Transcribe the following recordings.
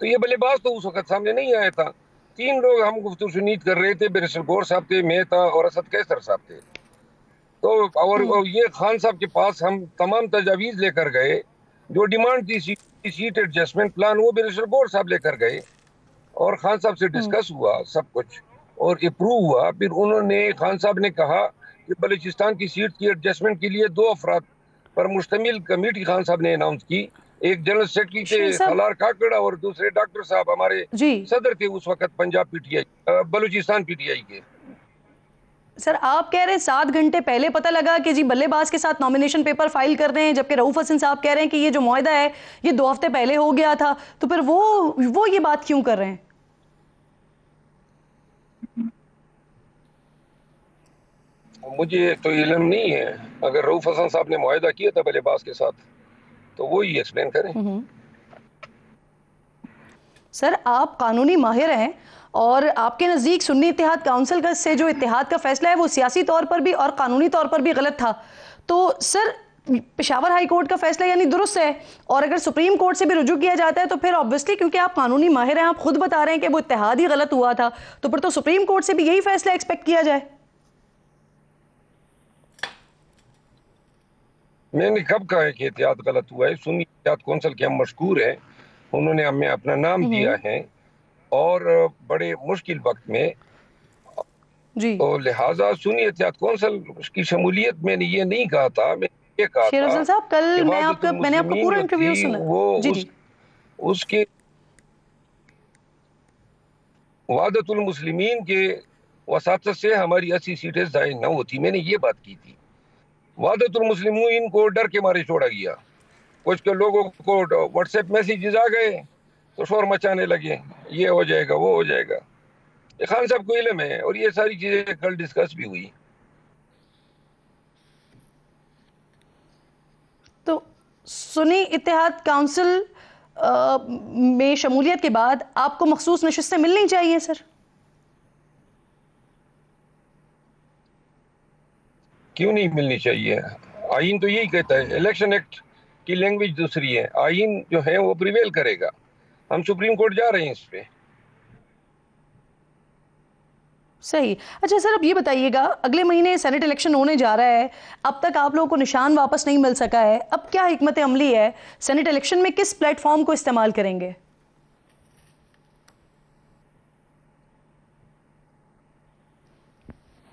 تو یہ بلے باز تو اس وقت سامنے نہیں آیا تھا. 3 لوگ ہم گفتگو شنید کر رہے تھے، بیرسٹر گور صاحب تھے، میں تھا اور اسد کیسر صاحب تھے. تو اور یہ خان صاحب کے پاس ہم تمام تجاویز لے کر گئے. جو ڈیمانڈ تھی سیٹ ایڈجسٹمنٹ پلان، وہ بیرسٹر گور صاحب لے کر گئے اور خان صاحب سے ڈسکس ہوا سب کچھ اور اپروو ہوا. پھر انہوں نے خان صاحب نے کہا کہ بلوچستان کی سیٹ کی ایڈجسٹمنٹ کے لیے 2 افراد پر مشتمل کمیٹی خان صاحب نے اناؤنس کی. ایک جنرل سیکرٹری تھے سالار کاکڑ اور دوسرے ڈاکٹر صاحب ہمارے صدر تھے اس وقت Punjab P T I, Balochistan P T I کے. سر آپ کہہ رہے ہیں 7 گھنٹے پہلے پتہ لگا کہ جی بلے باز کے ساتھ نامینیشن پیپر فائل کر رہے ہیں، جبکہ رؤف حسن صاحب کہہ رہے ہیں کہ یہ جو معاہدہ ہے یہ 2 ہفتے پہلے ہو گیا تھا. تو پھر وہ یہ بات کیوں کر رہے ہیں؟ مجھے تو علم نہیں ہے. اگر رؤف حسن صاحب نے معاہدہ کیا تھا بلے باز کے ساتھ تو وہی ایکسپلین کریں. سر آپ قانونی ماہر ہیں اور آپ کے نزدیک سنی اتحاد کونسل سے جو اتحاد کا فیصلہ ہے وہ سیاسی طور پر بھی اور قانونی طور پر بھی غلط تھا. تو سر پشاور ہائی کورٹ کا فیصلہ یعنی درست ہے، اور اگر سپریم کورٹ سے بھی رجوع کیا جاتا ہے تو پھر obviously کیونکہ آپ قانونی ماہر ہیں، آپ خود بتا رہے ہیں کہ وہ اتحاد ہی غلط ہوا تھا، تو پھر تو سپریم کورٹ سے بھی یہی فیصلہ ایکسپیکٹ کیا جائے. میں نے کب کہا ہے کہ اتحاد غلط ہوا ہے؟ سنی اتحاد کونسل کے ہم مشکور ہیں، انہوں نے ہمیں اپنا نام دیا ہے اور بڑے مشکل وقت میں. تو لہٰذا سنی اتحاد کونسل کی شمولیت میں نے یہ نہیں کہا تھا. میں یہ کہا شیر افضل صاحب کل میں نے آپ کا پورا انٹرویو سنا. اس کے وحدت المسلمین کے وساطت سے ہماری 80 سیٹیں ضائع نہ ہوتی. میں نے یہ بات کی تھی. وحدت المسلمین کو ڈر کے مارے چھوڑا گیا. کچھ کے لوگوں کو واٹس ایپ میسیجز آ گئے تو شور مچانے لگے، یہ ہو جائے گا وہ ہو جائے گا. خان صاحب کو علم ہے اور یہ ساری چیزیں کل ڈسکس بھی ہوئی. تو سنی اتحاد کونسل میں شمولیت کے بعد آپ کو مخصوص نشستیں ملنی چاہیے سر. کیوں نہیں ملنی چاہیے؟ آئین تو یہی کہتا ہے. الیکشن ایکٹ کی لینگویج دوسری ہے، آئین جو ہے وہ پریویل کرے گا. ہم سپریم کورٹ جا رہے ہیں اس پہ. صحیح. اچھا سر اب یہ بتائیے گا، اگلے مہینے سینٹ الیکشن ہونے جا رہا ہے، اب تک آپ لوگوں کو نشان واپس نہیں مل سکا ہے، اب کیا حکمت عملی ہے؟ سینٹ الیکشن میں کس پلیٹ فارم کو استعمال کریں گے؟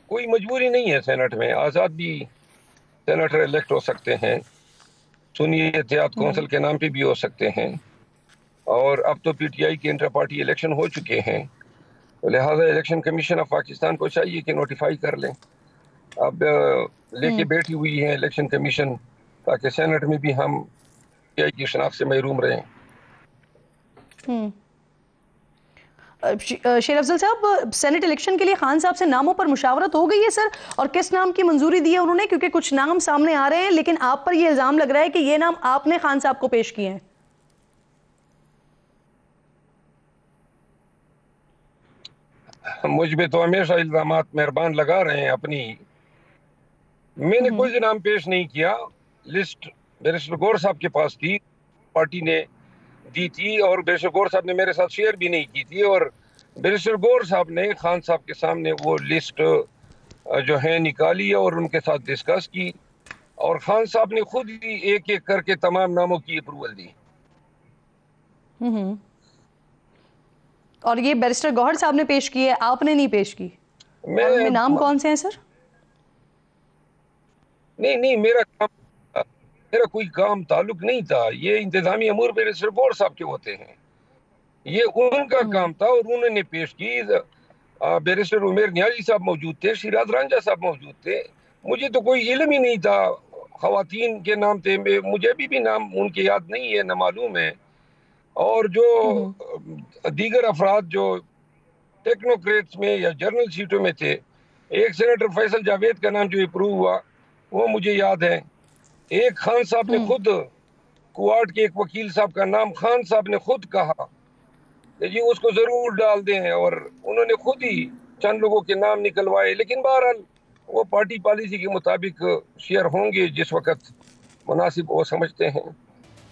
کوئی مجبوری نہیں ہے سینٹ میں، آزاد بھی سینیٹر الیکٹ ہو سکتے ہیں، سنی اتحاد کونسل کے نام پہ بھی ہو سکتے ہیں، اور اب تو پی ٹی آئی کے انٹر پارٹی الیکشن ہو چکے ہیں. لہٰذا الیکشن کمیشن آف پاکستان کو چاہیے کہ نوٹیفائی کر لیں. اب لے کے بیٹھی ہوئی ہے الیکشن کمیشن تاکہ سینٹ میں بھی ہم پی آئی کی شناخت سے محروم رہیں. شیر افضل صاحب سینٹ الیکشن کے لیے خان صاحب سے ناموں پر مشاورت ہو گئی ہے سر، اور کس نام کی منظوری دی ہے انہوں نے؟ کیونکہ کچھ نام سامنے آ رہے ہیں لیکن آپ پر یہ الزام لگ رہا ہے کہ یہ نام آپ نے خان صاحب کو پیش کیے ہیں. مجھ پہ تو ہمیشہ الزامات مہربان لگا رہے ہیں اپنی. میں نے کوئی نام پیش نہیں کیا. لسٹ بیرسٹر گور صاحب کے پاس تھی، پارٹی نے دی تھی، اور بیرسٹر گور صاحب نے میرے ساتھ شیئر بھی نہیں کی تھی، اور بیرسٹر گور صاحب نے خان صاحب کے سامنے وہ لسٹ جو ہے نکالی اور ان کے ساتھ ڈسکس کی، اور خان صاحب نے خود ہی ایک ایک کر کے تمام ناموں کی اپروول دی. اور یہ بیرسٹر گوہر صاحب نے پیش کی ہے، آپ نے نہیں پیش کی؟ اور ان میں نام کون سے ہیں سر؟ نہیں میرا کوئی کام تعلق نہیں تھا. یہ انتظامی امور بیرسٹر گور صاحب کے ہوتے ہیں، یہ ان کا کام تھا اور انہوں نے پیش کی. بیرسٹر عمیر نیازی صاحب موجود تھے، شیراز رانجھا صاحب موجود تھے. مجھے تو کوئی علم ہی نہیں تھا. خواتین کے نام تھے، مجھے بھی نام ان کے یاد نہیں ہے، نہ معلوم ہے. اور جو دیگر افراد جو ٹیکنوکریٹس میں یا جرنل سیٹوں میں تھے، ایک سینیٹر فیصل جاوید کا نام جو اپروو ہوا وہ مجھے یاد ہے. ایک خان صاحب نے خود کوارٹ کے ایک وکیل صاحب کا نام خان صاحب نے خود کہا کہ جی اس کو ضرور ڈال دیں، اور انہوں نے خود ہی چند لوگوں کے نام نکلوائے. لیکن بہرحال وہ پارٹی پالیسی کے مطابق شیئر ہوں گے جس وقت مناسب وہ سمجھتے ہیں.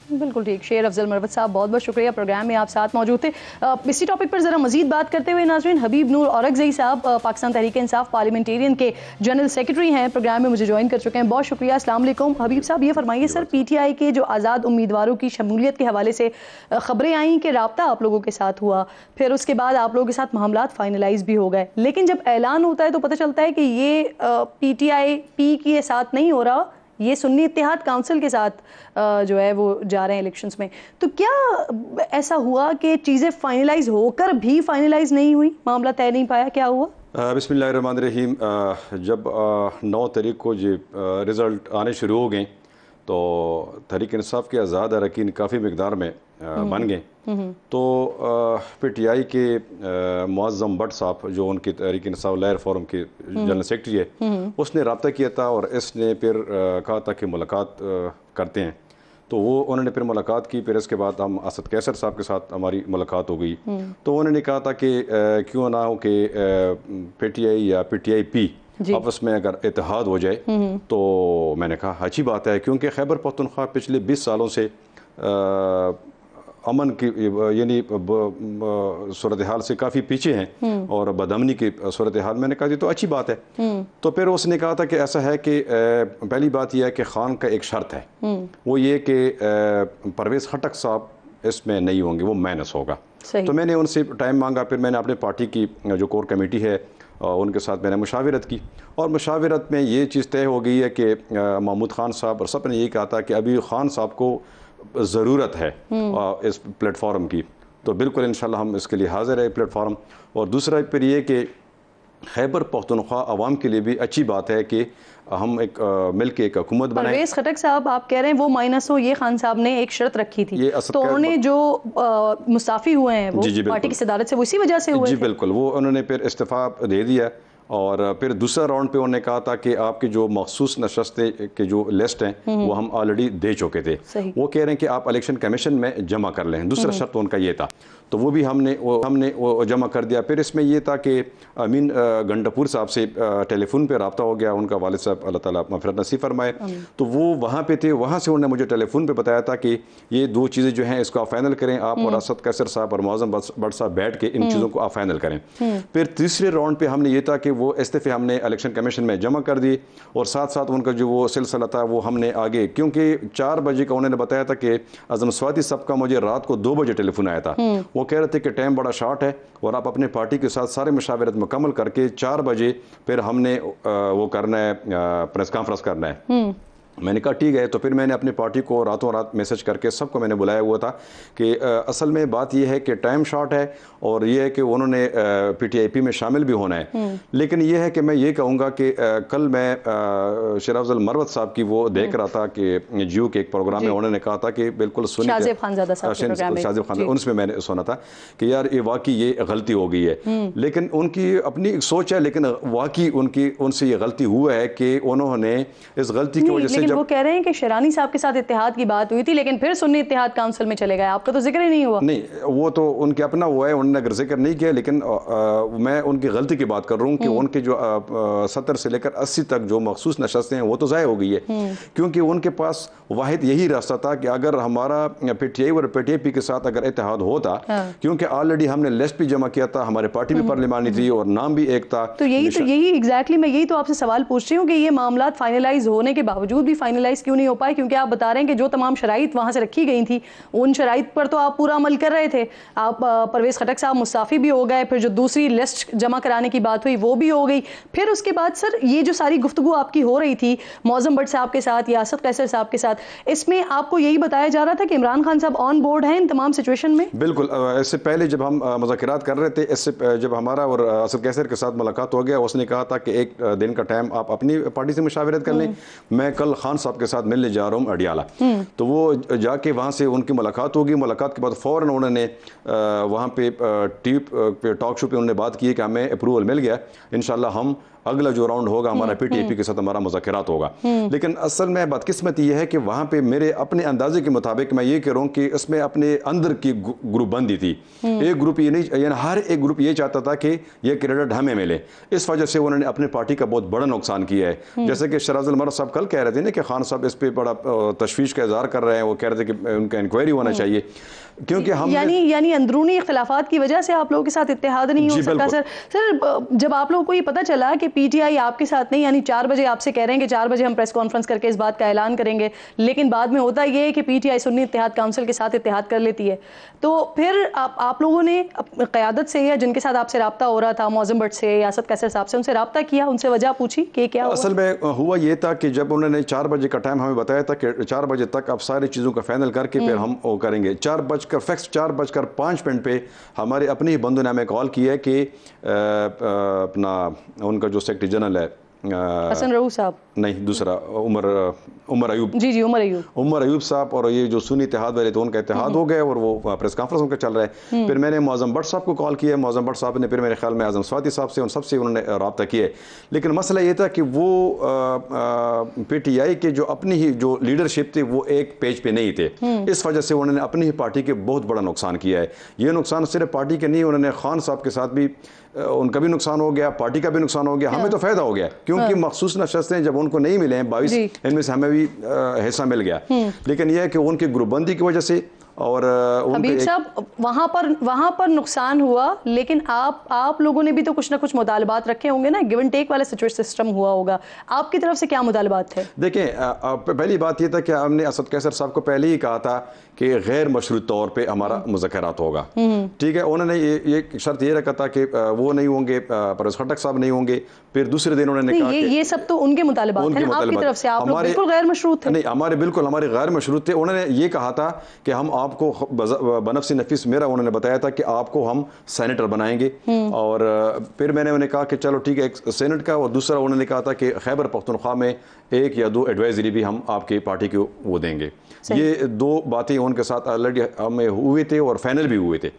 بالکل ٹھیک. شیر افضل مروت صاحب بہت بہت شکریہ, پروگرام میں آپ ساتھ موجود تھے. اسی ٹاپک پر ذرا مزید بات کرتے ہوئے ناظرین, حبیب نور اورکزئی صاحب پاکستان تحریک انصاف پارلیمنٹیرین کے جنرل سیکرٹری ہیں, پروگرام میں مجھے جوائن کر چکے ہیں. بہت شکریہ. السلام علیکم. حبیب صاحب یہ فرمائیے سر, پی ٹی آئی کے جو آزاد امیدواروں کی شمولیت کے حوالے سے خبریں آئیں کہ رابطہ آپ لوگوں کے ساتھ ہوا, پھر اس کے بعد آپ لوگوں کے ساتھ معاملات فائنلائز بھی ہو گئے, لیکن جب اعلان ہوتا ہے تو پتہ چلتا ہے کہ یہ پی ٹی آئی پی کے ساتھ نہیں ہو رہا, یہ سنی اتحاد کونسل کے ساتھ جو ہے وہ جا رہے ہیں الیکشنز میں. تو کیا ایسا ہوا کہ چیزیں فائنلائز ہو کر بھی فائنلائز نہیں ہوئی, معاملہ طے نہیں پایا, کیا ہوا؟ بسم اللہ الرحمن الرحیم. جب 9 تاریخ کو رزلٹ آنے شروع ہو گئے تو تحریک انصاف کے آزاد اراکین کافی مقدار میں بن گئے. تو پی ٹی آئی کے معظم بٹ صاحب جو ان کی تحریک انصاف لائر فورم کے جنرل سیکرٹری ہے, اس نے رابطہ کیا تھا اور اس نے پھر کہا تھا کہ ملاقات کرتے ہیں. تو وہ انہوں نے پھر ملاقات کی. پھر اس کے بعد ہم اسد قیصر صاحب کے ساتھ ہماری ملاقات ہو گئی. تو انہوں نے کہا تھا کہ کیوں نہ ہو کہ پی ٹی آئی یا پی ٹی آئی پی آپس میں اگر اتحاد ہو جائے. تو میں نے کہا اچھی بات ہے, کیونکہ خیبر پختونخوا پچھلے 20 سالوں سے امن کی یعنی صورتحال سے کافی پیچھے ہیں اور بدامنی کی صورتحال. میں نے کہا یہ تو اچھی بات ہے. تو پھر اس نے کہا تھا کہ ایسا ہے کہ پہلی بات یہ ہے کہ خان کا ایک شرط ہے, وہ یہ کہ پرویز خٹک صاحب اس میں نہیں ہوں گے, وہ مائنس ہوگا. تو میں نے ان سے ٹائم مانگا. پھر میں نے اپنے پارٹی کی جو کور کمیٹی ہے ان کے ساتھ میں نے مشاورت کی, اور مشاورت میں یہ چیز طے ہو گئی ہے کہ محمود خان صاحب اور سب نے یہ کہا تھا کہ ابھی خان صاحب کو ضرورت ہے اس پلیٹ فارم کی. تو بالکل انشاءاللہ ہم اس کے لیے حاضر ہے پلیٹ فارم. اور دوسرا پھر یہ کہ خیبر پختونخوا عوام کے لیے بھی اچھی بات ہے کہ ہم ایک مل کے ایک حکومت بنائیں. پرویز خٹک صاحب آپ کہہ رہے ہیں وہ مائنس ہو, یہ خان صاحب نے ایک شرط رکھی تھی, تو انہوں نے جو مستعفی ہوئے ہیں وہ پارٹی کی صدارت سے وہ اسی وجہ سے ہوئے تھے. جی بالکل, وہ انہوں نے پھر استعفیٰ دے دیا. اور پھر دوسرا راؤنڈ پہ انہوں نے کہا تھا کہ آپ کی جو مخصوص نشستیں کے جو لسٹ ہیں وہ ہم آلریڈی دے چکے تھے. وہ کہہ رہے ہیں کہ آپ الیکشن کمیشن میں جمع کر لیں. دوسرا شرط ان کا یہ تھا, تو وہ بھی ہم نے وہ جمع کر دیا. پھر اس میں یہ تھا کہ امین گنڈپور صاحب سے ٹیلی فون پہ رابطہ ہو گیا. ان کا والد صاحب اللہ تعالیٰ مغفرت نصیب فرمائے, تو وہ وہاں پہ تھے. وہاں سے انہوں نے مجھے ٹیلی فون پہ بتایا تھا کہ یہ 2 چیزیں جو ہیں اس کو آپ فائنل کریں, آپ اور اسد قیصر صاحب اور معظم بٹ صاحب بیٹھ کے ان چیزوں کو آپ فائنل کریں. پھر تیسرے راؤنڈ پہ ہم نے یہ تھا کہ وہ استعفے ہم نے الیکشن کمیشن میں جمع کر دی, اور ساتھ ساتھ ان کا جو وہ سلسلہ تھا وہ ہم نے آگے, کیونکہ 4 بجے کا انہوں نے بتایا تھا کہ اعظم سوادی صاحب کا مجھے رات کو 2 بجے ٹیلی فون آیا تھا. وہ کہہ رہے تھے کہ ٹائم بڑا شارٹ ہے اور آپ اپنے پارٹی کے ساتھ سارے مشاورت مکمل کر کے 4 بجے پھر ہم نے وہ کرنا ہے, پریس کانفرنس کرنا ہے. میں نے کہا ٹھیک ہے. تو پھر میں نے اپنی پارٹی کو راتوں رات میسج کر کے سب کو میں نے بلایا ہوا تھا کہ اصل میں بات یہ ہے کہ ٹائم شارٹ ہے, اور یہ ہے کہ انہوں نے پی ٹی آئی پی میں شامل بھی ہونا ہے. لیکن یہ ہے کہ میں یہ کہوں گا کہ کل میں شیر افضل مروت صاحب کی وہ دیکھ رہا تھا کہ جیو کے ایک پروگرام میں انہوں نے کہا تھا کہ بالکل سنی شازیب خانزادہ صاحب کے پروگرام میں, شازیب خانزادہ, ان سے میں نے سنا تھا کہ یار یہ واقعی یہ غلطی ہو گئی ہے. لیکن ان کی اپنی سوچ ہے, لیکن واقعی ان سے یہ غلطی ہوا ہے کہ انہوں نے اس غلطی کی وجہ سے وہ کہہ رہے ہیں کہ شیرانی صاحب کے ساتھ اتحاد کی بات ہوئی تھی لیکن پھر سنی اتحاد کونسل میں چلے گئے, آپ کا تو ذکر ہی نہیں ہوا. نہیں, وہ تو ان کے اپنا ہوا ہے, انہوں نے اگر ذکر نہیں کیا, لیکن میں ان کی غلطی کی بات کر رہا ہوں کہ ان کے جو 70 سے لے کر 80 تک جو مخصوص نشستیں ہیں وہ تو ضائع ہو گئی ہے, کیونکہ ان کے پاس واحد یہی راستہ تھا کہ اگر ہمارا پی ٹی آئی اور پی ٹی آئی پی کے ساتھ اگر اتحاد ہوتا, کیونکہ آلریڈی ہم نے لسٹ بھی جمع کیا تھا, ہمارے پارٹی بھی پارلیمانی تھی اور نام بھی ایک تھا. تو یہی ایگزیکٹلی میں یہی تو آپ سے سوال پوچھ رہی ہوں کہ یہ معاملات فائنلائز ہونے کے باوجود بھی فائنلائز کیوں نہیں ہو پائے, کیونکہ آپ بتا رہے ہیں کہ جو تمام شرائط وہاں سے رکھی گئی تھی ان شرائط پر تو آپ پورا عمل کر رہے تھے. آپ پرویز خٹک صاحب مستعفی بھی ہو گئے, پھر جو دوسری لسٹ جمع کرانے کی بات ہوئی وہ بھی ہو گئی. پھر اس کے بعد سر یہ جو ساری گفتگو آپ کی ہو رہی تھی معظم بٹ صاحب کے ساتھ یا اسد قیصر صاحب کے ساتھ, اس میں آپ کو یہی بتایا جا رہا تھا کہ عمران خان صاحب آن بورڈ ہیں ان تمام سچویشن میں؟ بالکل. اس سے پہلے جب ہم مذاکرات کر رہے تھے, اس سے جب ہمارا اور اسد قیصر کے ساتھ ملاقات ہو گیا, اس نے کہا تھا کہ 1 دن کا ٹائم آپ اپنی پارٹی سے مشاورت کر لیں, میں کل خان صاحب کے ساتھ ملنے جا رہا ہوں اڈیالہ. تو وہ جا کے وہاں سے ان کی ملاقات ہوگی. ملاقات کے بعد فوراً انہوں نے وہاں پہ ٹاک شو پہ انہوں نے بات کی کہ ہمیں اپروول مل گیا, انشاءاللہ ہم اگلا جو راؤنڈ ہوگا ہمارا پی ٹی آئی پی کے ساتھ ہمارا مذاکرات ہوگا. لیکن اصل میں بدقسمت یہ ہے کہ وہاں پہ میرے اپنے اندازے کے مطابق میں یہ کہہ رہا ہوں کہ اس میں اپنے اندر کی گروپ بندی تھی. ایک گروپ یہ نہیں, یعنی ہر ایک گروپ یہ چاہتا تھا کہ یہ کریڈٹ ہمیں ملے. اس وجہ سے انہوں نے اپنے پارٹی کا بہت بڑا نقصان کیا ہے. جیسے کہ شیر افضل مروت صاحب کل کہہ رہے تھے نا کہ خان صاحب اس پہ بڑا تشویش کا اظہار کر رہے ہیں, وہ کہہ رہے تھے کہ ان کا انکوائری ہونا چاہیے, کیونکہ ہم یعنی اندرونی اختلافات کی وجہ سے آپ لوگوں کے ساتھ اتحاد نہیں ہو سکا. سر جب آپ لوگوں کو یہ پتہ چلا کہ پی ٹی آئی آپ کے ساتھ نہیں, یعنی 4 بجے آپ سے کہہ رہے ہیں کہ 4 بجے ہم پریس کانفرنس کر کے اس بات کا اعلان کریں گے, لیکن بعد میں ہوتا یہ ہے کہ پی ٹی آئی سنی اتحاد کونسل کے ساتھ اتحاد کر لیتی ہے, تو پھر آپ لوگوں نے قیادت سے یا جن کے ساتھ آپ سے رابطہ ہو رہا تھا, معظم بٹ سے, یاسر قیصر صاحب سے, ان سے رابطہ کیا, ان سے وجہ پوچھی کہ کیا ہوا؟ اصل میں ہوا یہ تھا کہ جب انہوں نے 4 بجے کا ٹائم ہمیں بتایا تھا کہ 4 بجے تک آپ ساری چیزوں کا فائنل کر کے پھر ہم وہ کریں گے, 4:05 پہ ہمارے اپنے ہی بندوں نے ہمیں کال کی ہے کہ اپنا ان کا جو سیکرٹری جنرل ہے حسن رؤوف صاحب, نہیں دوسرا عمر ایوب, جی عمر ایوب صاحب, اور یہ جو سنی اتحاد والے تھے ان کا اتحاد ہو گیا اور وہ پریس کانفرنس ان کا چل رہا ہے. پھر میں نے معظم بٹ صاحب کو کال کیا, معظم بٹ صاحب نے پھر میرے خیال میں اعظم سواتی صاحب سے, ان سب سے انہوں نے رابطہ کیا ہے. لیکن مسئلہ یہ تھا کہ وہ پی ٹی آئی کے جو اپنی ہی جو لیڈرشپ تھی وہ ایک پیج پہ نہیں تھے, اس وجہ سے انہوں نے اپنی ہی پارٹی کے بہت بڑا نقصان کیا ہے. یہ نقصان صرف پارٹی کے نہیں, انہوں نے خان صاحب کے ساتھ بھی ان کا بھی نقصان ہو گیا, پارٹی کا بھی نقصان ہو گیا, ہمیں تو فائدہ ہو گیا کیونکہ مخصوص نشستیں جب ان کو نہیں ملے ہیں 22, ان میں سے ہمیں بھی حصہ مل گیا. لیکن یہ ہے کہ ان کی گروپ بندی کی وجہ سے اور حبیب صاحب وہاں پر نقصان ہوا, لیکن آپ لوگوں نے بھی تو کچھ نہ کچھ مطالبات رکھے ہوں گے نا, گیو اینڈ ٹیک والا سسٹم ہوا ہوگا, آپ کی طرف سے کیا مطالبات تھے؟ دیکھیں پہلی بات یہ تھا کہ ہم نے اسد قیصر صاحب کو پہلے ہی کہا تھا کہ غیر مشروط طور پہ ہمارا مذاکرات ہوگا, ٹھیک ہے. انہوں نے یہ شرط یہ رکھا تھا کہ وہ نہیں ہوں گے, پرویز خٹک صاحب نہیں ہوں گے. پھر دوسرے دن انہوں نے کہا کہ یہ سب تو ان کے مطالبات ہیں, آپ کی طرف سے آپ لوگ بالکل غیر مشروط تھے. نہیں, ہمارے غیر مشروط تھے. انہوں نے یہ کہا تھا کہ ہم آپ کو بنفس نفیس میرا انہوں نے بتایا تھا کہ آپ کو ہم سینیٹر بنائیں گے, اور پھر میں نے انہیں کہا کہ چلو ٹھیک ہے, ایک سینٹ کا, اور دوسرا انہوں نے کہا تھا کہ خیبر پختونخوا میں 1 یا 2 ایڈوائزری بھی ہم آپ کی پارٹی کو وہ دیں گے. یہ 2 باتیں ان کے ساتھ آلریڈی ہمیں ہوئے تھے اور فائنل بھی ہوئے تھے.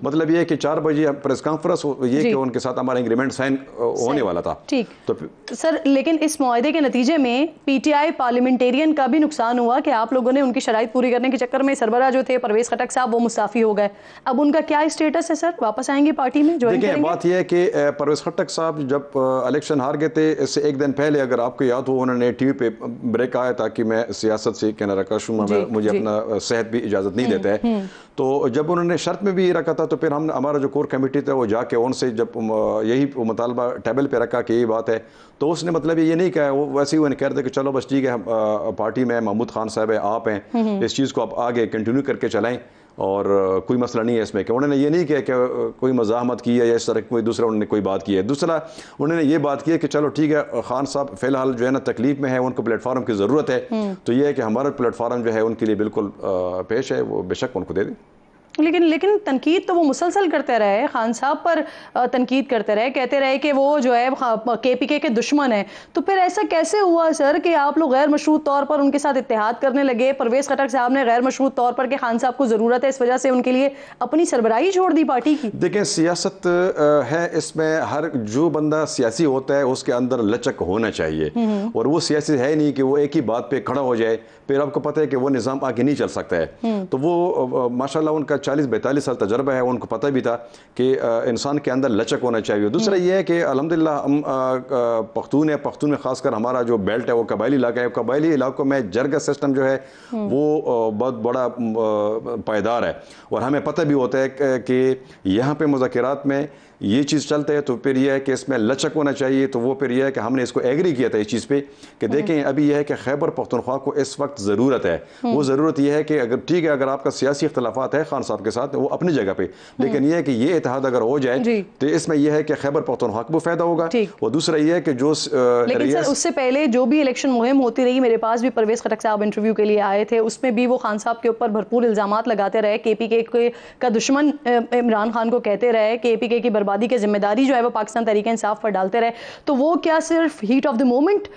مطلب یہ ہے کہ 4 بجے پریس کانفرنس, یہ کہ ان کے ساتھ ہمارا انگریمنٹ سائن ہونے والا تھا. ٹھیک, تو سر لیکن اس معاہدے کے نتیجے میں پی ٹی آئی پارلیمنٹیرین کا بھی نقصان ہوا کہ آپ لوگوں نے ان کی شرائط پوری کرنے کے چکر میں سربراہ جو تھے پرویز خٹک صاحب وہ مستعفی ہو گئے. اب ان کا کیا اسٹیٹس ہے سر, واپس آئیں گے پارٹی میں جوائن کریں گے؟ دیکھیں بات یہ ہے کہ پرویز خٹک صاحب جب الیکشن ہار گئے تھے, اس سے 1 دن پہلے اگر آپ کو یاد ہو, انہوں نے ٹی وی پہ بریک آیا تھا کہ میں سیاست سے کنارہ کش ہوں, مجھے اپنا صحت بھی اجازت نہیں دیتا ہے. تو جب انہوں نے شرط میں بھی یہ رکھا تھا, تو پھر ہمارا جو کور کمیٹی تھا وہ جا کے ان سے جب یہی مطالبہ ٹیبل پہ رکھا کہ یہی بات ہے, تو اس نے مطلب یہ نہیں کہا, وہ ویسے ہی وہ کہہ رہے تھے کہ چلو بس ٹھیک ہے, پارٹی میں محمود خان صاحب ہے, آپ ہیں, اس چیز کو آپ آگے کنٹینیو کر کے چلائیں اور کوئی مسئلہ نہیں ہے اس میں. کہ انہوں نے یہ نہیں کہا کہ کوئی مزاحمت کی ہے یا اس طرح کوئی دوسرا انہوں نے کوئی بات کی ہے. دوسرا انہوں نے یہ بات کی ہے کہ چلو ٹھیک ہے, خان صاحب فی الحال جو ہے نا تکلیف میں ہے, ان کو پلیٹ فارم کی ضرورت ہے, تو یہ ہے کہ ہمارا پلیٹ فارم جو ہے ان کے لیے بالکل پیش ہے, وہ بے شک ان کو دے دیں. لیکن تنقید تو وہ مسلسل کرتے رہے, خان صاحب پر تنقید کرتے رہے, کہتے رہے کہ وہ جو ہے کے پی کے دشمن ہیں. تو پھر ایسا کیسے ہوا سر کہ آپ لوگ غیر مشروط طور پر ان کے ساتھ اتحاد کرنے لگے؟ پرویز خٹک صاحب نے غیر مشروط طور پر کہ خان صاحب کو ضرورت ہے, اس وجہ سے ان کے لیے اپنی سربراہی چھوڑ دی پارٹی کی. دیکھیں سیاست ہے, اس میں ہر جو بندہ سیاسی ہوتا ہے اس کے اندر لچک ہونا چاہیے, اور وہ سیاسی ہے نہیں کہ وہ ایک ہی بات پہ کھڑا ہو جائے. پھر آپ کو پتہ ہے کہ وہ نظام آگے نہیں چل سکتا ہے. تو وہ ماشاءاللہ ان کا 40-42 سال تجربہ ہے, ان کو پتہ بھی تھا کہ انسان کے اندر لچک ہونا چاہیے. دوسرا یہ ہے کہ الحمدللہ ہم پختون ہیں, پختون میں خاص کر ہمارا جو بیلٹ ہے وہ قبائلی علاقہ ہے. قبائلی علاقوں میں جرگہ سسٹم جو ہے وہ بہت بڑا پائیدار ہے, اور ہمیں پتہ بھی ہوتا ہے کہ یہاں پہ مذاکرات میں یہ چیز چلتا ہے, تو پھر یہ ہے کہ اس میں لچک ہونا چاہیے. تو وہ پھر یہ ہے کہ ہم نے اس کو ایگری کیا تھا اس چیز پہ کہ دیکھیں ابھی یہ ہے کہ خیبر پختونخوا کو اس وقت ضرورت ہے. وہ ضرورت یہ ہے کہ اگر ٹھیک ہے, اگر آپ کا سیاسی اختلافات ہے خان صاحب کے ساتھ وہ اپنی جگہ پہ, لیکن یہ ہے کہ یہ اتحاد اگر ہو جائے تو اس میں یہ ہے کہ خیبر پختونخوا کو فائدہ ہوگا. اور دوسرا یہ ہے کہ جو لیکن سر اس سے پہلے جو بھی الیکشن مہم ہوتی رہی, میرے پاس بھی پرویز خٹک صاحب انٹرویو کے لیے آئے تھے, اس میں بھی وہ خان صاحب کے اوپر بھرپور الزامات لگاتے رہے, کے پی کے کا دشمن عمران خان کو کہتے رہے, کے پی کے کی بربادی کی ذمہ داری جو ہے وہ پاکستان تحریک انصاف پر ڈالتے رہے. تو وہ کیا صرف ہیٹ آف دی مومنٹ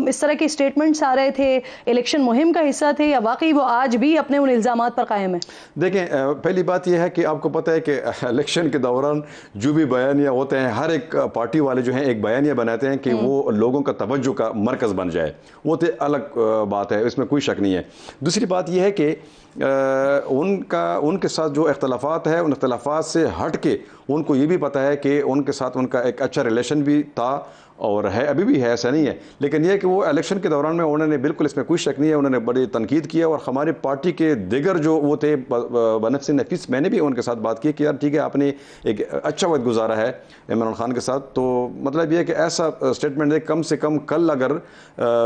اس طرح کے اسٹیٹمنٹس آ رہے تھے, الیکشن مہم کا حصہ تھے, یا واقعی وہ آج بھی اپنے ان الزامات پر قائم ہیں؟ دیکھیں پہلی بات یہ ہے کہ آپ کو پتہ ہے کہ الیکشن کے دوران جو بھی بیانیہ ہوتے ہیں, ہر ایک پارٹی والے جو ہیں ایک بیانیہ بناتے ہیں کہ وہ لوگوں کا توجہ کا مرکز بن جائے. وہ تو الگ بات ہے, اس میں کوئی شک نہیں ہے. دوسری بات یہ ہے کہ ان کے ساتھ جو اختلافات ہے, ان اختلافات سے ہٹ کے ان کو یہ بھی پتہ بات ہے کہ ان کے ساتھ ان کا ایک اچھا ریلیشن بھی تھا اور ہے، ابھی بھی ہے، ایسا نہیں ہے، لیکن یہ کہ وہ الیکشن کے دوران میں انہوں نے بالکل اس میں کوئی شک نہیں ہے، انہوں نے بڑی تنقید کیا، اور ہماری پارٹی کے دیگر جو وہ تھے بنفس نفیس، میں نے بھی ان کے ساتھ بات کی کہ یار ٹھیک ہے آپ نے ایک اچھا وقت گزارا ہے عمران خان کے ساتھ، تو مطلب یہ ہے کہ ایسا اسٹیٹمنٹ ہے کم سے کم کل اگر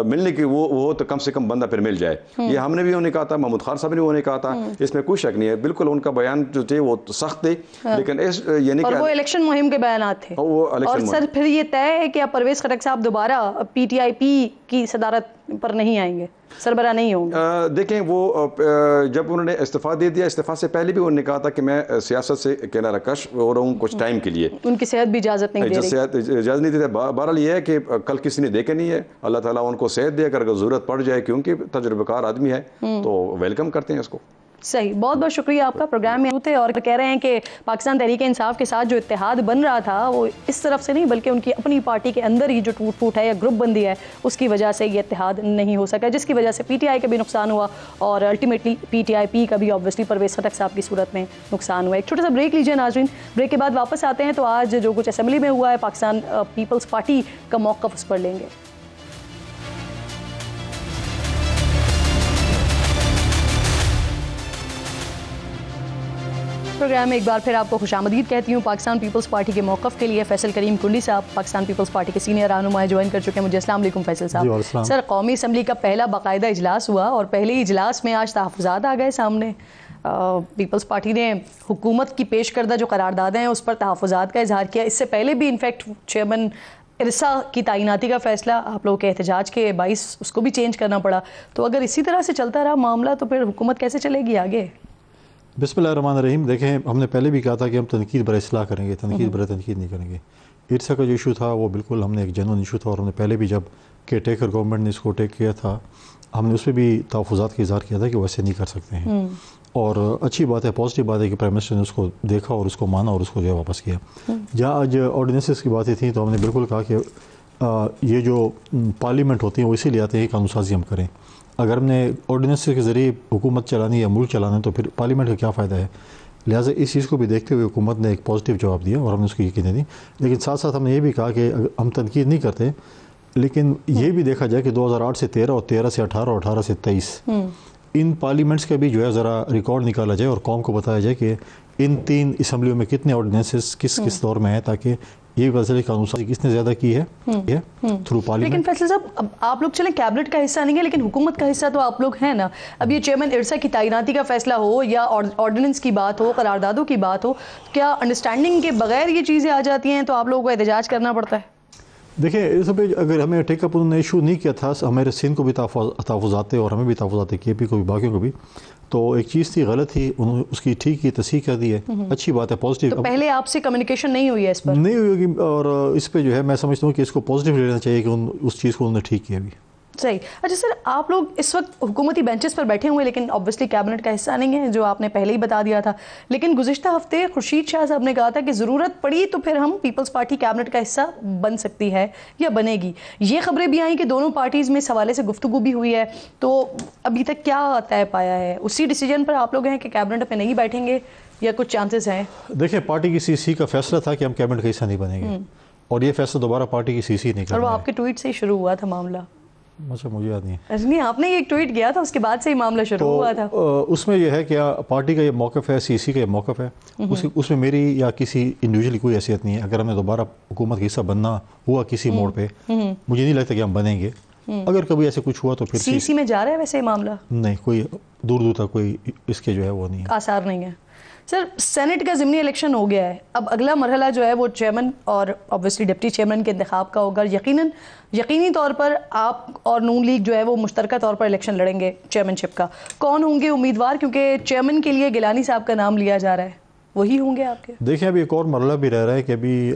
ملنے کی وہ ہو تو کم سے کم بندہ پھر مل جائے، یہ ہم نے بھی انہیں کہا تھا، محمود خان صاحب نے بھی انہیں کہا تھا، اس میں کوئی شک نہیں ہے، بالکل ان کا بیان جو تھے وہ سخت تھے، لیکن یعنی اور وہ الیکشن مہم کے بیانات تھے، اور سر پھر یہ طے ہے کہ اب پرویز خٹک صاحب دوبارہ پی ٹی آئی پی کی صدارت پر نہیں آئیں گے، سربراہ نہیں ہوں گے؟ دیکھیں وہ جب انہوں نے استعفیٰ دے دیا، استعفیٰ سے پہلے بھی انہوں نے کہا تھا کہ میں سیاست سے کنارہ کش ہو رہا ہوں کچھ ٹائم کے لیے، ان کی صحت بھی اجازت نہیں دے رہی، صحت اجازت نہیں دیتے، بہرحال یہ ہے کہ کل کسی نے دیکھا نہیں ہے، اللہ تعالیٰ ان کو صحت دے، اگر ضرورت پڑ جائے کیونکہ تجربہ کار آدمی ہے تو ویلکم کرتے ہیں اس کو۔ صحیح، بہت بہت شکریہ آپ کا پروگرام میں ہوتے، اور کہہ رہے ہیں کہ پاکستان تحریک انصاف کے ساتھ جو اتحاد بن رہا تھا وہ اس طرف سے نہیں بلکہ ان کی اپنی پارٹی کے اندر ہی جو ٹوٹ پھوٹ ہے یا گروپ بندی ہے اس کی وجہ سے یہ اتحاد نہیں ہو سکا، جس کی وجہ سے پی ٹی آئی کا بھی نقصان ہوا اور الٹیمیٹلی پی ٹی آئی پی کا بھی آبویسلی پرویز خٹک صاحب کی صورت میں نقصان ہوا۔ ایک چھوٹا سا بریک لیجیے ناظرین، بریک کے بعد واپس آتے ہیں تو آج جو کچھ اسمبلی میں ہوا ہے پاکستان پیپلز پارٹی کا موقف اس پر لیں گے۔ پروگرام میں ایک بار پھر آپ کو خوش آمدید کہتی ہوں۔ پاکستان پیپلز پارٹی کے موقف کے لیے فیصل کریم کنڈی صاحب پاکستان پیپلز پارٹی کے سینئر رہنما جوائن کر چکے ہیں مجھے۔ السلام علیکم فیصل صاحب۔ سر، قومی اسمبلی کا پہلا باقاعدہ اجلاس ہوا اور پہلے اجلاس میں آج تحفظات آ گئے سامنے، پیپلز پارٹی نے حکومت کی پیش کردہ جو قراردادیں ہیں اس پر تحفظات کا اظہار کیا۔ اس سے پہلے بھی انفیکٹ چیئرمین ارسا کی تعیناتی کا فیصلہ آپ لوگوں کے احتجاج کے باعث اس کو بھی چینج کرنا پڑا، تو اگر اسی طرح سے چلتا رہا معاملہ تو پھر حکومت کیسے چلے گی آگے؟ بسم اللہ الرحمن الرحیم۔ دیکھیں، ہم نے پہلے بھی کہا تھا کہ ہم تنقید برائے اصلاح کریں گے، تنقید برائے تنقید نہیں کریں گے۔ ارسا کا جو ایشو تھا وہ بالکل ہم نے ایک جنون ایشو تھا، اور ہم نے پہلے بھی جب کہ ٹیکر گورنمنٹ نے اس کو ٹیک کیا تھا ہم نے اس پہ بھی تحفظات کا اظہار کیا تھا کہ ویسے نہیں کر سکتے ہیں، اور اچھی بات ہے، پازیٹیو بات ہے کہ پرائم منسٹر نے اس کو دیکھا اور اس کو مانا اور اس کو جو ہے واپس کیا۔ جہاں آج آرڈیننسز کی باتیں تھیں تو ہم نے بالکل کہا کہ یہ جو پارلیمنٹ ہوتی ہیں وہ اسی لیے آتے ہیں کہ قانون سازی ہم کریں۔ اگر ہم نے آرڈیننس کے ذریعے حکومت چلانی یا ملک چلانا ہے تو پھر پارلیمنٹ کا کیا فائدہ ہے؟ لہٰذا اس چیز کو بھی دیکھتے ہوئے حکومت نے ایک پازیٹیو جواب دیا اور ہم نے اس کی یقین دی، لیکن ساتھ ساتھ ہم نے یہ بھی کہا کہ ہم تنقید نہیں کرتے، لیکن یہ بھی دیکھا جائے کہ 2008 سے 13 اور 13 سے 18 اور 18 سے 23 ان پارلیمنٹس کا بھی جو ہے ذرا ریکارڈ نکالا جائے اور قوم کو بتایا جائے کہ ان 3 اسمبلیوں میں کتنے آرڈیننسز کس دور میں ہیں، تاکہ یہ بھی پتہ چلے قانون سازی کس نے زیادہ کی ہے تھرو پارلیمنٹ۔ لیکن فیصل صاحب، اب آپ لوگ چلیں کیبنٹ کا حصہ نہیں ہے لیکن حکومت کا حصہ تو آپ لوگ ہیں نا۔ اب یہ چیئرمین ارسا کی تعیناتی کا فیصلہ ہو یا آرڈیننس کی بات ہو، قراردادوں کی بات ہو، کیا انڈرسٹینڈنگ کے بغیر یہ چیزیں آ جاتی ہیں تو آپ لوگوں کو احتجاج کرنا پڑتا ہے؟ دیکھیں، اس پہ اگر ہمیں ٹیک اپ انہوں نے ایشو نہیں کیا تھا، ہمارے سندھ کو بھی تحفظات تھے اور ہمیں بھی تحفظات کے پی کو بھی باقیوں کو بھی، تو ایک چیز تھی غلط تھی، انہوں نے اس کی ٹھیک کی تصحیح کر دی ہے، اچھی بات ہے، پازیٹیو۔ تو پہلے آپ سے کمیونیکیشن نہیں ہوئی ہے اس پر؟ نہیں ہوئی، اور اس پہ جو ہے میں سمجھتا ہوں کہ اس کو پازیٹیو لینا چاہیے کہ اس چیز کو انہوں نے ٹھیک کیا بھی۔ صحیح۔ اچھا سر، آپ لوگ اس وقت حکومتی بینچز پر بیٹھے ہوئے لیکن آبویسلی کیبنٹ کا حصہ نہیں ہے، جو آپ نے پہلے ہی بتا دیا تھا، لیکن گزشتہ ہفتے خورشید شاہ صاحب نے کہا تھا کہ ضرورت پڑی تو پھر ہم پیپلز پارٹی کیبنٹ کا حصہ بن سکتی ہے یا بنے گی۔ یہ خبریں بھی آئیں کہ دونوں پارٹیز میں اس حوالے سے گفتگو بھی ہوئی ہے، تو ابھی تک کیا طے پایا ہے؟ اسی ڈیسیجن پر آپ لوگ ہیں کہ کیبنٹ پہ نہیں بیٹھیں گے یا کچھ چانسز ہیں؟ دیکھیں، پارٹی کی سی سی کا فیصلہ تھا کہ ہم کیبنٹ کا حصہ نہیں بنیں گے، اور یہ فیصلہ دوبارہ پارٹی کی سی سی نہیں کرنا ہے۔ اور وہ آپ کے ٹویٹ سے ہی شروع ہوا تھا معاملہ؟ اچھا، مجھے یاد نہیں ہے۔ نہیں، آپ نے ایک ٹویٹ کیا تھا، اس کے بعد سے ہی معاملہ شروع ہوا تھا۔ اس میں یہ ہے کہ پارٹی کا یہ موقف ہے، سی سی کا یہ موقف ہے، اس میں میری یا کسی انڈیویجول کوئی حیثیت نہیں ہے۔ اگر ہمیں دوبارہ حکومت کا حصہ بننا ہوا کسی موڑ پہ، مجھے نہیں لگتا کہ ہم بنیں گے۔ اگر کبھی ایسے کچھ ہوا تو پھر سی سی میں جا رہا ہے ویسے معاملہ؟ نہیں، کوئی دور تک کوئی اس کے جو ہے وہ نہیں ہے، آثار نہیں ہے۔ سر، سینٹ کا ضمنی الیکشن ہو گیا ہے، اب اگلا مرحلہ جو ہے وہ چیئرمین اور آبویسلی ڈپٹی چیئرمین کے انتخاب کا ہوگا۔ یقینی طور پر آپ اور نون لیگ جو ہے وہ مشترکہ طور پر الیکشن لڑیں گے چیئرمین شپ کا۔ کون ہوں گے امیدوار؟ کیونکہ چیئرمین کے لیے گیلانی صاحب کا نام لیا جا رہا ہے، وہی ہوں گے آپ کے؟ دیکھیں، ابھی ایک اور مرحلہ بھی رہ رہا ہے کہ ابھی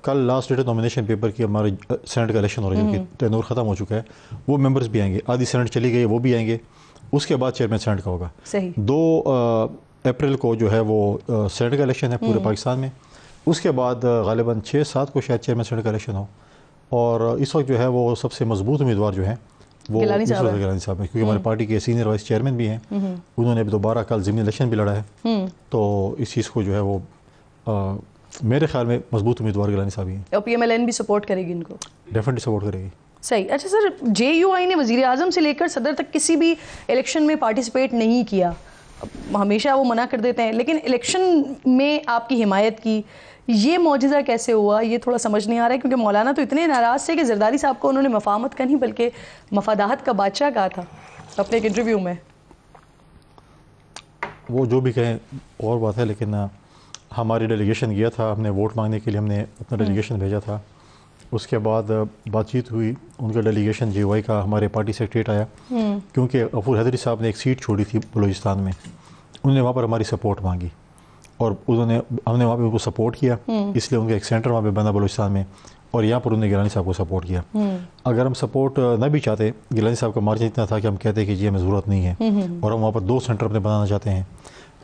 کل لاسٹ ڈیٹ نامینیشن پیپر کی ہمارے سینٹ کا الیکشن ہو رہا ہے، جو کہ ٹینور ختم ہو چکا ہے، وہ ممبرز بھی آئیں گے، آدھی سینٹ چلی گئی وہ بھی آئیں گے، اس کے بعد چیئرمین سینٹ کا ہوگا۔ صحیح۔ 2 اپریل کو جو ہے وہ سینٹ کا الیکشن ہے پورے پاکستان میں، اس کے بعد غالباً 6-7 کو شاید چیئرمین سینٹ کا الیکشن ہو، اور اس وقت جو ہے وہ سب سے مضبوط امیدوار جو ہیں وہ گیلانی صاحب ہیں، کیونکہ ہمارے پارٹی کے سینئر وائس چیئرمین بھی ہیں، انہوں نے دوبارہ کل ضمنی الیکشن بھی لڑا ہے، تو اس چیز کو جو ہے وہ میرے خیال میں مضبوط امیدوار گیلانی صاحب ہی ہیں. اور پی ایم ایل این بھی سپورٹ کرے گی ان کو؟ ڈیفینیٹلی سپورٹ کرے گی. صحیح. اچھا سر، جے یو آئی نے وزیر اعظم سے لے کر صدر تک کسی بھی الیکشن میں پارٹیسپیٹ نہیں کیا، ہمیشہ وہ منع کر دیتے ہیں، لیکن الیکشن میں آپ کی حمایت کی، یہ معجزہ کیسے ہوا؟ یہ تھوڑا سمجھ نہیں آ رہا ہے، کیونکہ مولانا تو اتنے ناراض تھے کہ زرداری صاحب کو انہوں نے مفاہمت کا نہیں بلکہ مفادات کا بادشاہ کہا تھا اپنے ایک انٹرویو میں. وہ جو بھی کہیں اور بات ہے، لیکن ہماری ڈیلیگیشن گیا تھا، ہم نے ووٹ مانگنے کے لیے ہم نے اپنا ڈیلیگیشن بھیجا تھا. اس کے بعد بات چیت ہوئی، ان کا ڈیلیگیشن جے وائی کا ہمارے پارٹی سیکریٹریٹ آیا، کیونکہ غفور حیدری صاحب نے ایک سیٹ چھوڑی تھی بلوچستان میں، انہوں نے وہاں پر ہماری سپورٹ مانگی اور ہم نے وہاں پہ ان کو سپورٹ کیا، اس لیے ان کا ایک سینٹر وہاں پہ بنا بلوچستان میں، اور یہاں پر انہوں نے گیلانی صاحب کو سپورٹ کیا. اگر ہم سپورٹ نہ بھی چاہتے، گیلانی صاحب کا مارجن اتنا تھا کہ ہم کہتے کہ جی ہمیں ضرورت نہیں ہے اور ہم وہاں پر 2 سینٹر اپنے بنانا چاہتے ہیں،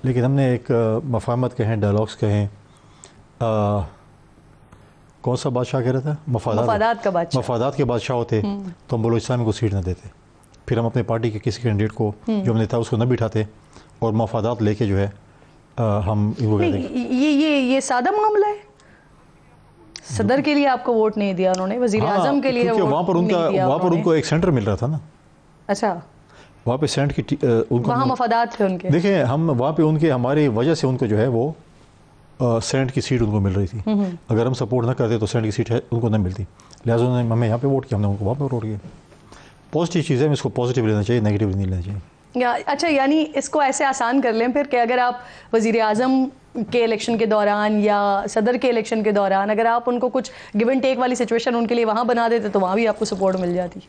لیکن ہم نے ایک مفاہمت کہیں، ڈائلاگس کہیں، کون سا بادشاہ کہہ رہا تھا؟ مفادات کا بادشاہ. مفادات کے بادشاہ ہوتے تو ہم بلوچستان میں کو سیٹ نہ دیتے، پھر ہم اپنے پارٹی کے کسی کینڈیڈیٹ کو جو ہم نے تھا اس کو نہ بٹھاتے اور مفادات لے کے جو ہے ہم ان کو کہتے ہیں. یہ سادہ معاملہ ہے. صدر کے لیے آپ کو ووٹ نہیں دیا انہوں نے، وزیر اعظم کے لیے وہاں پر ان کو ایک سینٹر مل رہا تھا نا. اچھا، وہاں پہ سینٹ کی وہاں مفادات تھے ان کے. دیکھیں ہم وہاں پہ ان کے ہماری وجہ سے ان کو جو ہے وہ سینٹ کی سیٹ ان کو مل رہی تھی. اگر ہم سپورٹ نہ کرتے تو سینٹ کی سیٹ ان کو نہ ملتی، لہٰذا انہوں نے ہمیں یہاں پہ ووٹ کیا، ہم نے ان کو وہاں پہ ووٹ کیا. پازیٹیو چیز ہے، اس کو پازیٹیو لینا چاہیے، نیگیٹو نہیں لینا چاہیے. اچھا، یعنی اس کو ایسے آسان کر لیں پھر کہ اگر آپ وزیر اعظم کے الیکشن کے دوران یا صدر کے الیکشن کے دوران اگر آپ ان کو کچھ گیو اینڈ ٹیک والی سچویشن ان کے لیے وہاں بنا دیتے تو وہاں بھی آپ کو سپورٹ مل جاتی.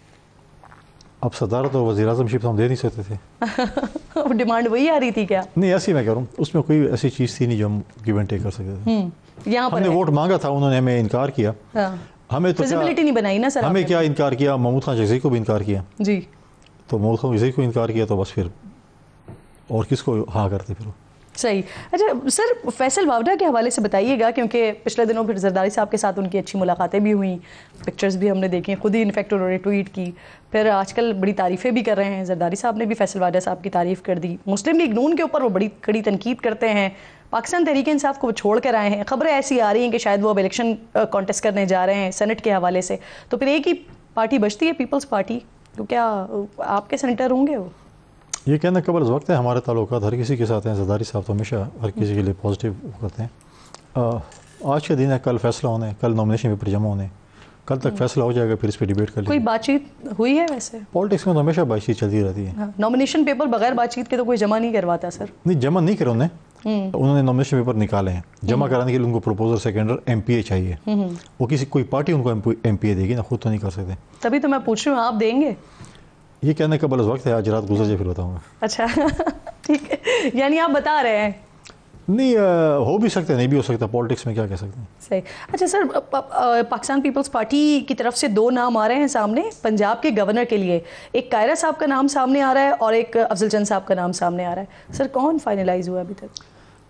اب صدارت اور وزیر اعظم شپ ہم دے نہیں سکتے تھے. ڈیمانڈ وہی آ رہی تھی کیا؟ نہیں، ایسی میں کہہ رہا ہوں، اس میں کوئی ایسی چیز تھی نہیں جو ہم گیو اینڈ ٹیک کر سکتے تھے. یہاں ہم نے ووٹ مانگا تھا، انہوں نے ہمیں انکار کیا. ہمیں تو ویزیبلٹی نہیں بنائی نا سر. ہمیں کیا انکار کیا؟ محمود خان جگزئی کو بھی انکار کیا. جی، تو محمود خان جگزئی کو انکار کیا تو بس پھر اور کس کو ہاں کرتے پھر. صحیح. اچھا سر، فیصل واوڈا کے حوالے سے بتائیے گا، کیونکہ پچھلے دنوں پھر زرداری صاحب کے ساتھ ان کی اچھی ملاقاتیں بھی ہوئیں، پکچرز بھی ہم نے دیکھی، خود ہی انفیکٹ انہوں نے ٹویٹ کی، پھر آج کل بڑی تعریفیں بھی کر رہے ہیں. زرداری صاحب نے بھی فیصل واوڈا صاحب کی تعریف کر دی. مسلم لیگ نون کے اوپر وہ بڑی کڑی تنقید کرتے ہیں. پاکستان تحریک انصاف کو وہ چھوڑ کر آئے ہیں. خبریں ایسی آ رہی ہیں کہ شاید وہ اب الیکشن کانٹیسٹ کرنے جا رہے ہیں سینٹ کے حوالے سے. تو پھر ایک ہی پارٹی بچتی ہے، پیپلز پارٹی، تو کیا آپ کے سینٹر ہوں گے وہ؟ یہ کہنا قبل از وقت ہے. ہمارے تعلقات ہر کسی کے ساتھ ہیں. زرداری صاحب تو ہمیشہ ہر کسی کے لیے پازیٹیو کرتے ہیں. آج کے دن ہے، کل فیصلہ ہونا ہے، کل نامنیشن پیپر جمع ہونے ہیں، کل تک فیصلہ ہو جائے گا، پھر اس پہ ڈیبیٹ کر لیں. کوئی بات چیت ہوئی ہے ویسے؟ پالیٹکس میں تو ہمیشہ بات چیت چلتی رہتی ہے. نامنیشن پیپر بغیر بات چیت کے تو کوئی جمع نہیں کرواتا سر. نہیں، جمع نہیں کرے انہوں نے نامنیشن پیپر نکالے ہیں. جمع کرانے کے لیے ان کو پروپوزر سیکنڈر ایم پی اے چاہیے. وہ کوئی پارٹی ان کو ایم پی اے دے گی نا، خود تو نہیں کر سکتے. تبھی تو میں پوچھ رہی ہوں، آپ دیں گے؟ یہ کہنے کا قبل از وقت ہے، آج رات گزر جائے پھر بتاؤں گا. اچھا ٹھیک ہے، یعنی آپ بتا رہے ہیں. نہیں، ہو بھی سکتا ہے، نہیں بھی ہو سکتا، پالیٹکس میں کیا کہہ سکتے ہیں. صحیح. اچھا سر، پاکستان پیپلز پارٹی کی طرف سے 2 نام آ رہے ہیں سامنے پنجاب کے گورنر کے لیے. ایک قاہرہ صاحب کا نام سامنے آ رہا ہے اور ایک افضل چند صاحب کا نام سامنے آ رہا ہے. سر کون فائنلائز ہوا ابھی تک؟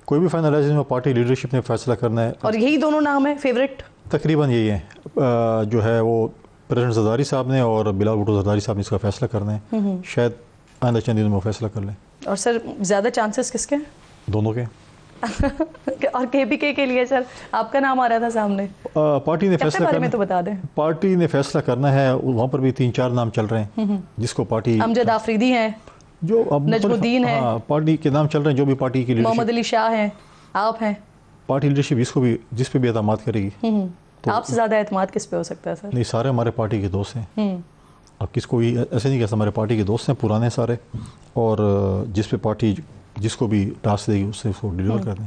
کوئی بھی فائنلائز نہیں ہوا، پارٹی لیڈرشپ نے فیصلہ کرنا ہے. اور یہی دونوں نام ہیں فیوریٹ؟ تقریباً یہی ہیں. جو ہے وہ پریزیڈنٹ زرداری صاحب نے اور بلال بھٹو زرداری صاحب نے اس کا فیصلہ کرنا ہے. شاید آئندہ چند دنوں میں فیصلہ کر لیں. اور سر زیادہ چانسز کس کے ہیں؟ دونوں کے. اور کے پی کے لیے سر آپ کا نام آ رہا تھا سامنے. پارٹی نے فیصلہ کرنا تو بتا دیں. پارٹی نے فیصلہ کرنا ہے. وہاں پر بھی 3-4 نام چل رہے ہیں جس کو پارٹی. امجد آفریدی ہیں، جو نجم الدین ہے، پارٹی کے نام چل رہے ہیں، جو بھی پارٹی کی لیڈرشپ. محمد علی شاہ ہیں، آپ ہیں. پارٹی لیڈرشپ جس پہ بھی اعتماد کرے گی. آپ سے زیادہ اعتماد کس پہ ہو سکتا ہے سر؟ نہیں، سارے ہمارے پارٹی کے دوست ہیں. اب کس کو بھی ایسے نہیں کہہ سکتے، ہمارے پارٹی کے دوست ہیں پرانے سارے، اور جس پہ پارٹی جس کو بھی ٹاسک دے گی اس سے اس کو ڈیلیور کر دیں.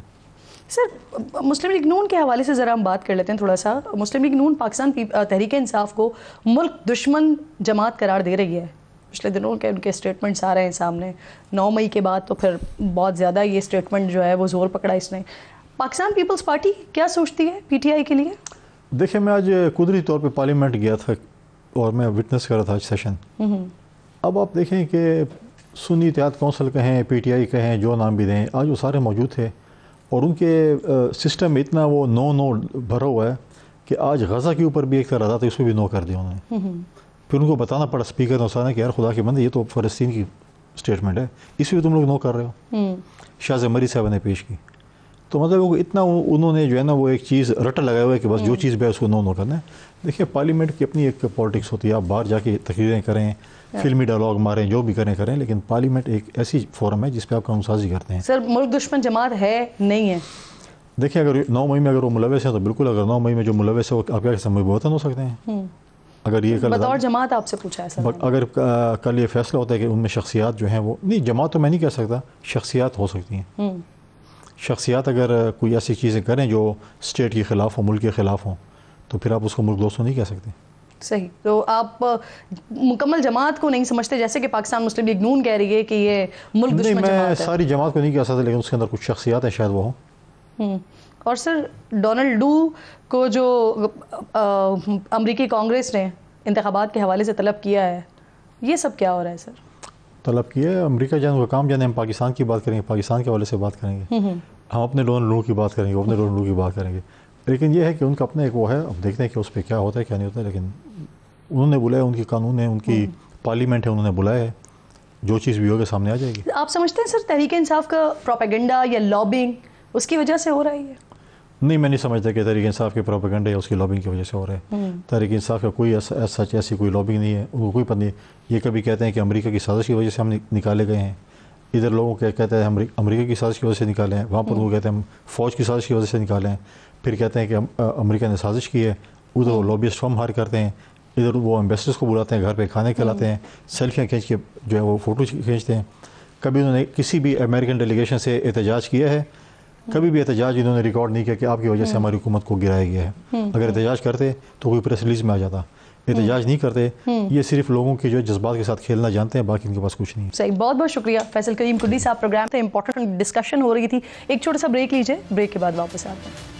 سر مسلم لیگ نون کے حوالے سے ذرا ہم بات کر لیتے ہیں تھوڑا سا. مسلم لیگ نون پاکستان تحریک انصاف کو ملک دشمن جماعت قرار دے رہی ہے. پچھلے دنوں کے ان کے اسٹیٹمنٹس آ رہے ہیں سامنے. 9 مئی کے بعد تو پھر بہت زیادہ یہ اسٹیٹمنٹ جو ہے وہ زور پکڑا اس نے. پاکستان پیپلز پارٹی کیا سوچتی ہے پی ٹی آئی کے لیے؟ دیکھیں، میں آج قدرتی طور پہ پارلیمنٹ گیا تھا اور میں وٹنس کر رہا تھا آج سیشن. اب آپ دیکھیں کہ سنی اتحاد کونسل کہیں، پی ٹی آئی کہیں، جو نام بھی دیں، آج وہ سارے موجود تھے اور ان کے سسٹم میں اتنا وہ نو بھرا ہوا ہے کہ آج غزہ کے اوپر بھی ایک طرح تھا، اس کو بھی نو کر دیا انہوں نے. پھر ان کو بتانا پڑا اسپیکر نے اسانا کہ یار خدا کے بندے، یہ تو فلسطین کی اسٹیٹمنٹ ہے، اس میں تم لوگ نو کر رہے ہو. شاہ مری صاحب نے پیش کی. تو مطلب وہ اتنا انہوں نے جو ہے نا وہ ایک چیز رٹا لگایا ہوا ہے کہ بس جو چیز بھی ہے اس کو نو کرنا ہے. دیکھیے پارلیمنٹ کی اپنی ایک پالیٹکس ہوتی ہے, آپ باہر جا کے تقریریں کریں, فلمی ڈائلاگ ماریں, جو بھی کریں, لیکن پارلیمنٹ ایک ایسی فورم ہے جس پہ آپ قانون سازی کرتے ہیں. سر ملک دشمن جماعت ہے نہیں ہے؟ دیکھیں اگر 9 مئی میں اگر وہ ملوث ہیں تو بالکل, اگر 9 مئی میں جو ملوث ہے وہ آپ کیا سمجھ وطن ہو سکتے ہیں. اگر یہ بطور جماعت آپ سے پوچھا ہے سر, اگر کل یہ فیصلہ ہوتا ہے کہ ان میں شخصیات جو ہیں وہ نہیں, جماعت تو میں نہیں کہہ سکتا, شخصیات ہو سکتی ہیں. شخصیات اگر کوئی ایسی چیزیں کریں جو اسٹیٹ کے خلاف ہوں, ملک کے خلاف ہوں, تو پھر آپ اس کو ملک دوستوں نہیں کہہ سکتے. صحیح. تو آپ مکمل جماعت کو نہیں سمجھتے, جیسے کہ پاکستان مسلم لیگ نون کہہ رہی ہے کہ یہ ملک دشمن جماعت ہے؟ میں ساری جماعت کو نہیں کہہ سکتا, لیکن اس کے اندر کچھ شخصیات ہیں شاید وہ ہوں. اور سر ڈونلڈ ڈو کو جو امریکی کانگریس نے انتخابات کے حوالے سے طلب کیا ہے, یہ سب کیا ہو رہا ہے سر؟ طلب کیا ہے امریکہ جانے کا کام جانے, ہم پاکستان کی بات کریں گے, پاکستان کے حوالے سے بات کریں گے, ہم اپنے ڈونلڈ ڈو کی بات کریں گے, اپنے ڈونلڈ ڈو کی بات کریں گے. لیکن یہ ہے کہ ان کا اپنا ایک وہ ہے, اب دیکھتے ہیں کہ اس پہ کیا ہوتا ہے کیا نہیں ہوتا ہے. لیکن انہوں نے بلایا, ان کی قانون ہے, ان کی پارلیمنٹ ہے, انہوں نے بلایا ہے, جو چیز بھی ہوگا سامنے آ جائے گی. آپ سمجھتے ہیں سر تحریک انصاف کا پروپیگنڈا یا لابنگ اس کی وجہ سے ہو رہا ہے؟ نہیں, میں نہیں سمجھتا کہ تحریک انصاف کے پروپیگنڈا یا اس کی لابنگ کی وجہ سے ہو رہا ہے. تحریک انصاف کا کوئی سچ ایسی کوئی لابنگ نہیں ہے, ان کو کوئی پتہ نہیں. یہ کبھی کہتے ہیں کہ امریکہ کی سازش کی وجہ سے ہم نکالے گئے ہیں, ادھر لوگوں کے کہتے ہیں ہم امریکہ کی سازش کی وجہ سے نکالے ہیں, وہاں پر وہ کہتے ہیں ہم فوج کی سازش کی وجہ سے نکالے ہیں, پھر کہتے ہیں کہ امریکہ نے سازش کی ہے, ادھر وہ لابیسٹ فارم ہائر کرتے ہیں, ادھر وہ ایمبیسڈرس کو بلاتے ہیں, گھر پہ کھانے کھلاتے ہیں, سیلفیاں کھینچ کے جو ہے وہ فوٹو کھینچتے ہیں. کبھی انہوں نے کسی بھی امریکن ڈیلیگیشن سے احتجاج کیا ہے؟ کبھی بھی احتجاج انہوں نے ریکارڈ نہیں کیا کہ آپ کی وجہ سے ہماری حکومت کو گرایا گیا ہے. اگر احتجاج کرتے تو کوئی پریس ریلیز میں آ جاتا, احتجاج نہیں کرتے. یہ صرف لوگوں کے جو جذبات کے ساتھ کھیلنا جانتے ہیں, باقی ان کے پاس کچھ نہیں. صحیح, بہت بہت شکریہ فیصل کریم کڈی صاحب. پروگرام تھا, امپورٹنٹ ڈسکشن ہو رہی تھی. ایک چھوٹا سا بریک لیجیے, بریک کے بعد واپس آتے ہیں.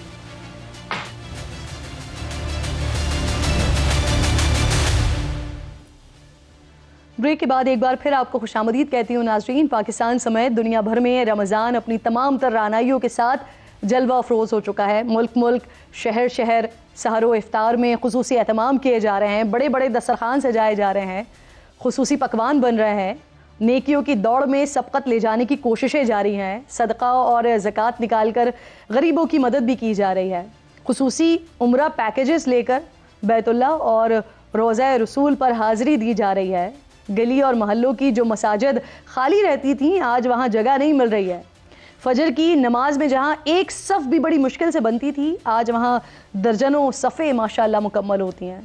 بریک کے بعد ایک بار پھر آپ کو خوش آمدید کہتی ہوں ناظرین. پاکستان سمیت دنیا بھر میں رمضان اپنی تمام تر رعنائیوں کے ساتھ جلوہ افروز ہو چکا ہے. ملک شہر شہر سحر و افطار میں خصوصی اہتمام کیے جا رہے ہیں, بڑے بڑے دسترخوان سجائے جا رہے ہیں, خصوصی پکوان بن رہے ہیں, نیکیوں کی دوڑ میں سبقت لے جانے کی کوششیں جاری ہیں, صدقہ اور زکوٰۃ نکال کر غریبوں کی مدد بھی کی جا رہی ہے, خصوصی عمرہ پیکیجز لے کر بیت اللہ اور روضہ رسول پر حاضری دی جا رہی ہے. گلی اور محلوں کی جو مساجد خالی رہتی تھیں آج وہاں جگہ نہیں مل رہی ہے. فجر کی نماز میں جہاں ایک صف بھی بڑی مشکل سے بنتی تھی آج وہاں درجنوں صفیں ماشاءاللہ مکمل ہوتی ہیں.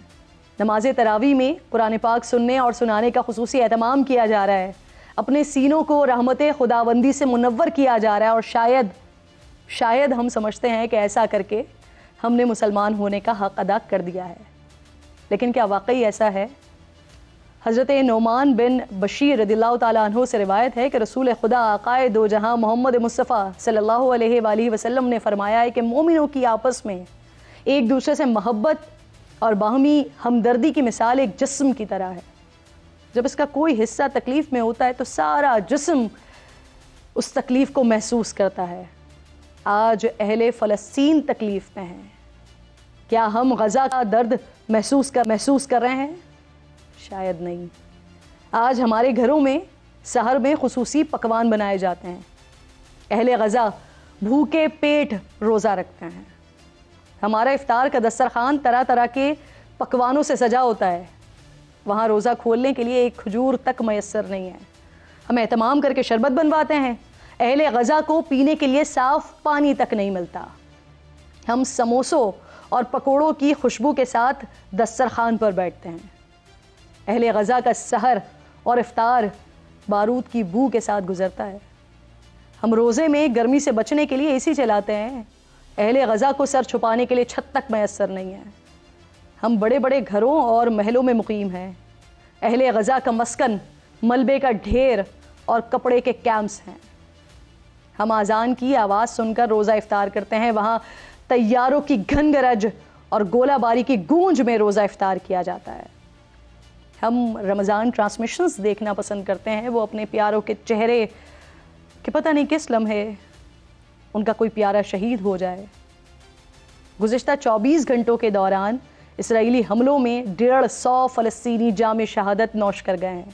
نماز تراویح میں قرآن پاک سننے اور سنانے کا خصوصی اہتمام کیا جا رہا ہے. اپنے سینوں کو رحمت خداوندی سے منور کیا جا رہا ہے, اور شاید ہم سمجھتے ہیں کہ ایسا کر کے ہم نے مسلمان ہونے کا حق ادا کر دیا ہے. لیکن کیا واقعی ایسا ہے؟ حضرت نعمان بن بشیر رضی اللہ تعالیٰ عنہ سے روایت ہے کہ رسول خدا آقائے دو جہاں محمد مصطفیٰ صلی اللہ علیہ وآلہ وسلم نے فرمایا ہے کہ مومنوں کی آپس میں ایک دوسرے سے محبت اور باہمی ہمدردی کی مثال ایک جسم کی طرح ہے. جب اس کا کوئی حصہ تکلیف میں ہوتا ہے تو سارا جسم اس تکلیف کو محسوس کرتا ہے. آج اہل فلسطین تکلیف میں ہیں. کیا ہم غزہ کا درد محسوس کر رہے ہیں؟ شاید نہیں. آج ہمارے گھروں میں سحر میں خصوصی پکوان بنائے جاتے ہیں. اہل غزہ بھوکے پیٹ روزہ رکھتے ہیں. ہمارا افطار کا دسترخوان طرح طرح کے پکوانوں سے سجا ہوتا ہے. وہاں روزہ کھولنے کے لیے ایک کھجور تک میسر نہیں ہے. ہم اہتمام کر کے شربت بنواتے ہیں. اہل غزہ کو پینے کے لیے صاف پانی تک نہیں ملتا. ہم سموسوں اور پکوڑوں کی خوشبو کے ساتھ دسترخوان پر بیٹھتے ہیں. اہل غزہ کا سحر اور افطار بارود کی بو کے ساتھ گزرتا ہے. ہم روزے میں گرمی سے بچنے کے لیے اے سی چلاتے ہیں. اہل غزہ کو سر چھپانے کے لیے چھت تک میسر نہیں ہے. ہم بڑے بڑے گھروں اور محلوں میں مقیم ہیں. اہل غزہ کا مسکن ملبے کا ڈھیر اور کپڑے کے کیمپس ہیں. ہم اذان کی آواز سن کر روزہ افطار کرتے ہیں. وہاں طیاروں کی گھن گرج اور گولہ باری کی گونج میں روزہ افطار کیا جاتا ہے. ہم رمضان ٹرانسمیشنز دیکھنا پسند کرتے ہیں. وہ اپنے پیاروں کے چہرے کہ پتہ نہیں کس لمحے ان کا کوئی پیارا شہید ہو جائے. گزشتہ 24 گھنٹوں کے دوران اسرائیلی حملوں میں 150 فلسطینی جام شہادت نوش کر گئے ہیں.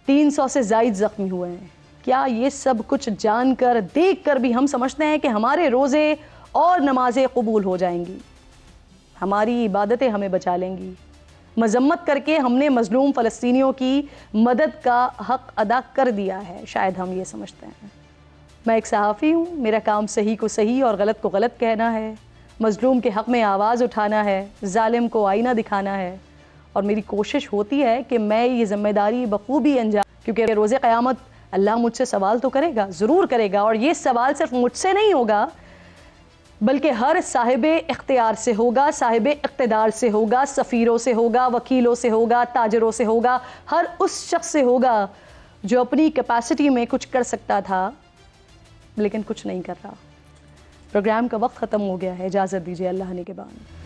300 سے زائد زخمی ہوئے ہیں. کیا یہ سب کچھ جان کر دیکھ کر بھی ہم سمجھتے ہیں کہ ہمارے روزے اور نمازیں قبول ہو جائیں گی، ہماری عبادتیں ہمیں بچا لیں گی؟ مذمت کر کے ہم نے مظلوم فلسطینیوں کی مدد کا حق ادا کر دیا ہے، شاید ہم یہ سمجھتے ہیں۔ میں ایک صحافی ہوں، میرا کام صحیح کو صحیح اور غلط کو غلط کہنا ہے، مظلوم کے حق میں آواز اٹھانا ہے، ظالم کو آئینہ دکھانا ہے، اور میری کوشش ہوتی ہے کہ میں یہ ذمہ داری بخوبی انجام، کیونکہ روز قیامت اللہ مجھ سے سوال تو کرے گا، ضرور کرے گا، اور یہ سوال صرف مجھ سے نہیں ہوگا بلکہ ہر صاحب اختیار سے ہوگا، صاحب اقتدار سے ہوگا، سفیروں سے ہوگا، وکیلوں سے ہوگا، تاجروں سے ہوگا، ہر اس شخص سے ہوگا جو اپنی کیپیسٹی میں کچھ کر سکتا تھا لیکن کچھ نہیں کر رہا۔ پروگرام کا وقت ختم ہو گیا ہے، اجازت دیجیے، اللہ نے کے بعد۔